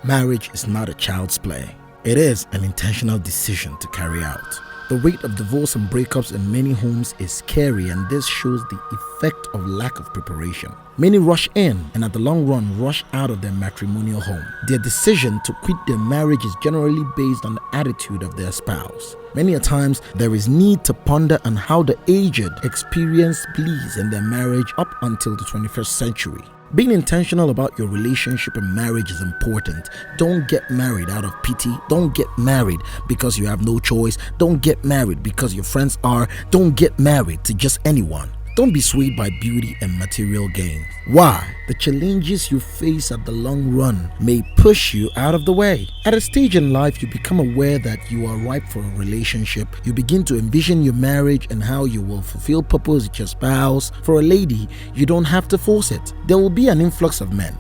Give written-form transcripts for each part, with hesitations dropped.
Marriage is not a child's play. It is an intentional decision to carry out. The rate of divorce and breakups in many homes is scary, and this shows the effect of lack of preparation. Many rush in and at the long run rush out of their matrimonial home. Their decision to quit their marriage is generally based on the attitude of their spouse. Many a times, there is need to ponder on how the aged experienced bliss in their marriage up until the 21st century. Being intentional about your relationship and marriage is important. Don't get married out of pity. Don't get married because you have no choice. Don't get married because your friends are. Don't get married to just anyone. Don't be swayed by beauty and material gains. Why? The challenges you face at the long run may push you out of the way. At a stage in life, you become aware that you are ripe for a relationship. You begin to envision your marriage and how you will fulfill purpose with your spouse. For a lady, you don't have to force it. There will be an influx of men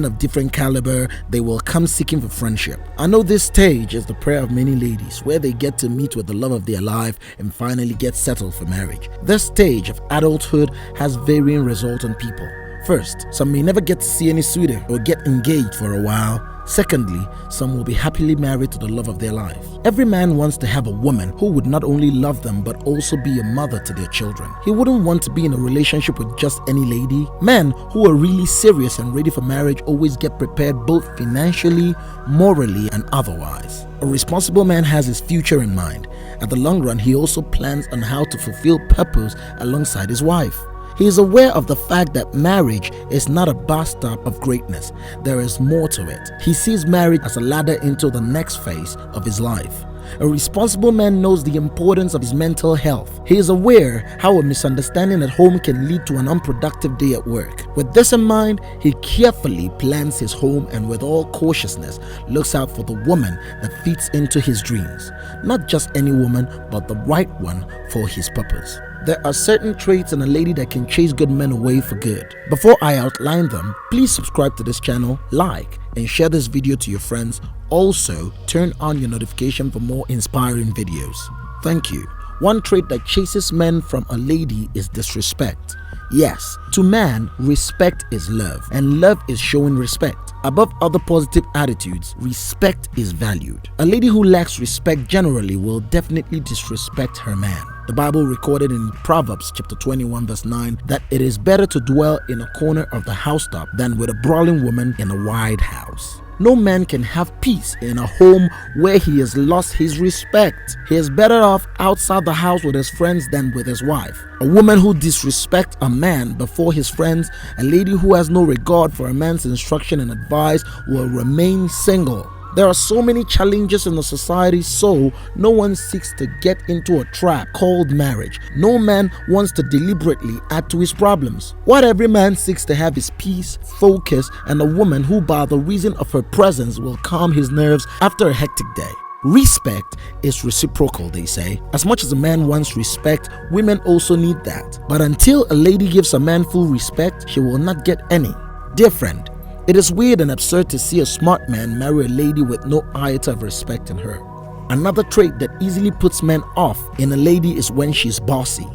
of different caliber. They will come seeking for friendship. I know this stage is the prayer of many ladies, where they get to meet with the love of their life and finally get settled for marriage. This stage of adulthood has varying results on people. First, some may never get to see any suitor or get engaged for a while. Secondly, some will be happily married to the love of their life. Every man wants to have a woman who would not only love them but also be a mother to their children. He wouldn't want to be in a relationship with just any lady. Men who are really serious and ready for marriage always get prepared both financially, morally, and otherwise. A responsible man has his future in mind. At the long run, he also plans on how to fulfill purpose alongside his wife. He is aware of the fact that marriage is not a bus stop of greatness. There is more to it. He sees marriage as a ladder into the next phase of his life. A responsible man knows the importance of his mental health. He is aware how a misunderstanding at home can lead to an unproductive day at work. With this in mind, he carefully plans his home and with all cautiousness looks out for the woman that fits into his dreams. Not just any woman, but the right one for his purpose. There are certain traits in a lady that can chase good men away for good. Before I outline them, please subscribe to this channel, like, and share this video to your friends. Also, turn on your notification for more inspiring videos. Thank you. One trait that chases men from a lady is disrespect. Yes, to man, respect is love, and love is showing respect. Above other positive attitudes, respect is valued. A lady who lacks respect generally will definitely disrespect her man. The Bible recorded in Proverbs chapter 21 verse 9 that it is better to dwell in a corner of the housetop than with a brawling woman in a wide house. No man can have peace in a home where he has lost his respect. He is better off outside the house with his friends than with his wife. A woman who disrespects a man before his friends, a lady who has no regard for a man's instruction and advice, will remain single. There are so many challenges in the society, so no one seeks to get into a trap called marriage. No man wants to deliberately add to his problems. What every man seeks to have is peace, focus, and a woman who by the reason of her presence will calm his nerves after a hectic day. Respect is reciprocal, they say. As much as a man wants respect, women also need that. But until a lady gives a man full respect, she will not get any. Dear friend, it is weird and absurd to see a smart man marry a lady with no iota of respect in her. Another trait that easily puts men off in a lady is when she's bossy.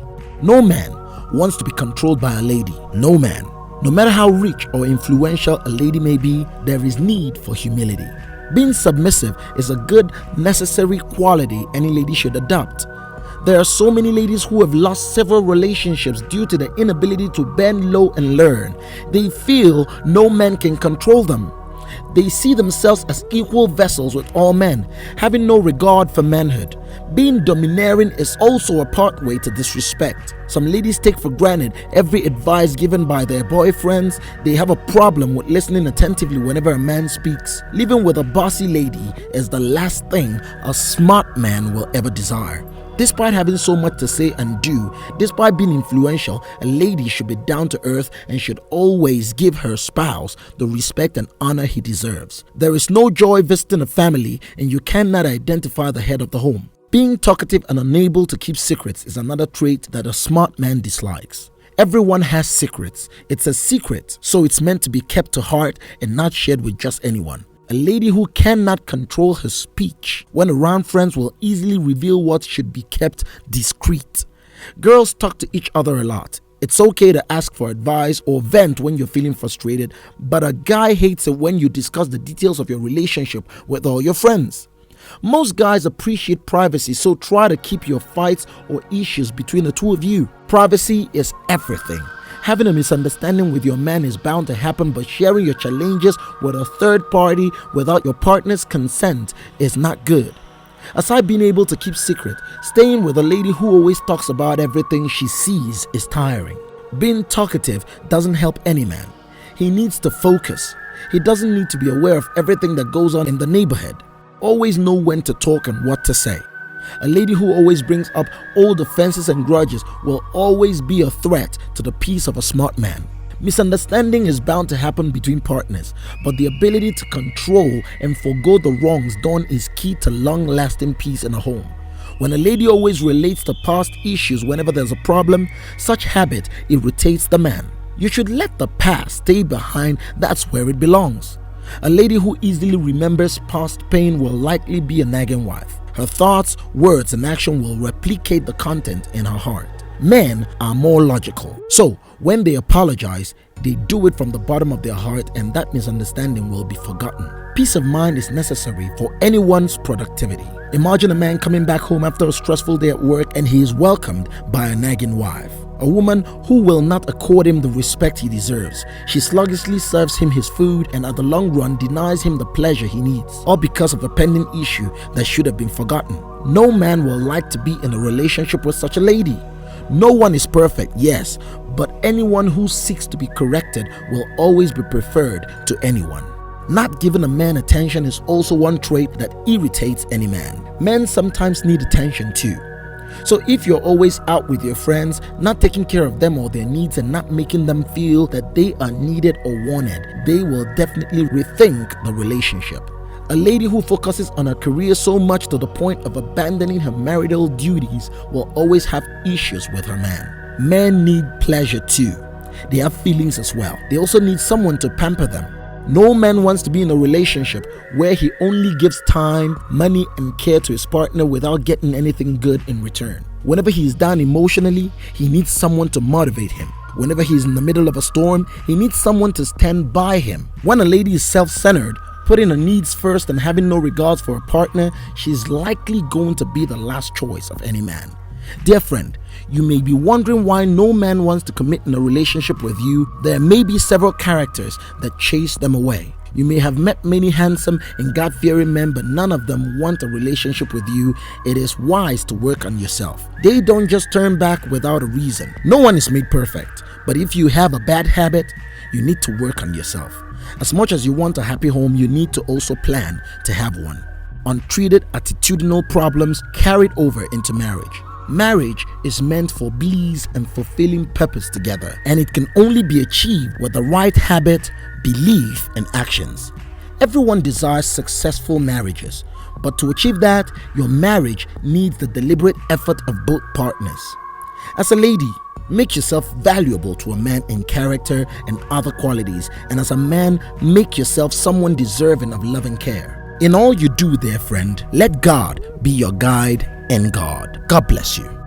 No man wants to be controlled by a lady. No man. No matter how rich or influential a lady may be, there is need for humility. Being submissive is a good, necessary quality any lady should adopt. There are so many ladies who have lost several relationships due to their inability to bend low and learn. They feel no man can control them. They see themselves as equal vessels with all men, having no regard for manhood. Being domineering is also a pathway to disrespect. Some ladies take for granted every advice given by their boyfriends. They have a problem with listening attentively whenever a man speaks. Living with a bossy lady is the last thing a smart man will ever desire. Despite having so much to say and do, despite being influential, a lady should be down to earth and should always give her spouse the respect and honor he deserves. There is no joy visiting a family and you cannot identify the head of the home. Being talkative and unable to keep secrets is another trait that a smart man dislikes. Everyone has secrets. It's a secret, so it's meant to be kept to heart and not shared with just anyone. A lady who cannot control her speech when around friends will easily reveal what should be kept discreet. Girls talk to each other a lot. It's okay to ask for advice or vent when you're feeling frustrated, but a guy hates it when you discuss the details of your relationship with all your friends. Most guys appreciate privacy, so try to keep your fights or issues between the two of you. Privacy is everything. Having a misunderstanding with your man is bound to happen, but sharing your challenges with a third party without your partner's consent is not good. Aside being able to keep secret, staying with a lady who always talks about everything she sees is tiring. Being talkative doesn't help any man. He needs to focus. He doesn't need to be aware of everything that goes on in the neighborhood. Always know when to talk and what to say. A lady who always brings up old offenses and grudges will always be a threat to the peace of a smart man. Misunderstanding is bound to happen between partners, but the ability to control and forgo the wrongs done is key to long-lasting peace in a home. When a lady always relates to past issues whenever there's a problem, such habit irritates the man. You should let the past stay behind, that's where it belongs. A lady who easily remembers past pain will likely be a nagging wife. Her thoughts, words, and action will replicate the content in her heart. Men are more logical, so when they apologize, they do it from the bottom of their heart, and that misunderstanding will be forgotten. Peace of mind is necessary for anyone's productivity. Imagine a man coming back home after a stressful day at work and he is welcomed by a nagging wife. A woman who will not accord him the respect he deserves. She sluggishly serves him his food and at the long run denies him the pleasure he needs, all because of a pending issue that should have been forgotten. No man will like to be in a relationship with such a lady. No one is perfect, yes, but anyone who seeks to be corrected will always be preferred to anyone. Not giving a man attention is also one trait that irritates any man. Men sometimes need attention too. So if you're always out with your friends, not taking care of them or their needs and not making them feel that they are needed or wanted, they will definitely rethink the relationship. A lady who focuses on her career so much to the point of abandoning her marital duties will always have issues with her man. Men need pleasure too. They have feelings as well. They also need someone to pamper them. No man wants to be in a relationship where he only gives time, money, and care to his partner without getting anything good in return. Whenever he is down emotionally, he needs someone to motivate him. Whenever he is in the middle of a storm, he needs someone to stand by him. When a lady is self-centered, putting her needs first and having no regards for her partner, she is likely going to be the last choice of any man. Dear friend, you may be wondering why no man wants to commit in a relationship with you. There may be several characters that chase them away. You may have met many handsome and God-fearing men, but none of them want a relationship with you. It is wise to work on yourself. They don't just turn back without a reason. No one is made perfect, but if you have a bad habit, you need to work on yourself. As much as you want a happy home, you need to also plan to have one. Untreated attitudinal problems carried over into marriage. Marriage is meant for bliss and fulfilling purpose together, and it can only be achieved with the right habit, belief, and actions. Everyone desires successful marriages, but to achieve that, your marriage needs the deliberate effort of both partners. As a lady, make yourself valuable to a man in character and other qualities, and as a man, make yourself someone deserving of love and care. In all you do, dear friend, let God be your guide and God. God bless you.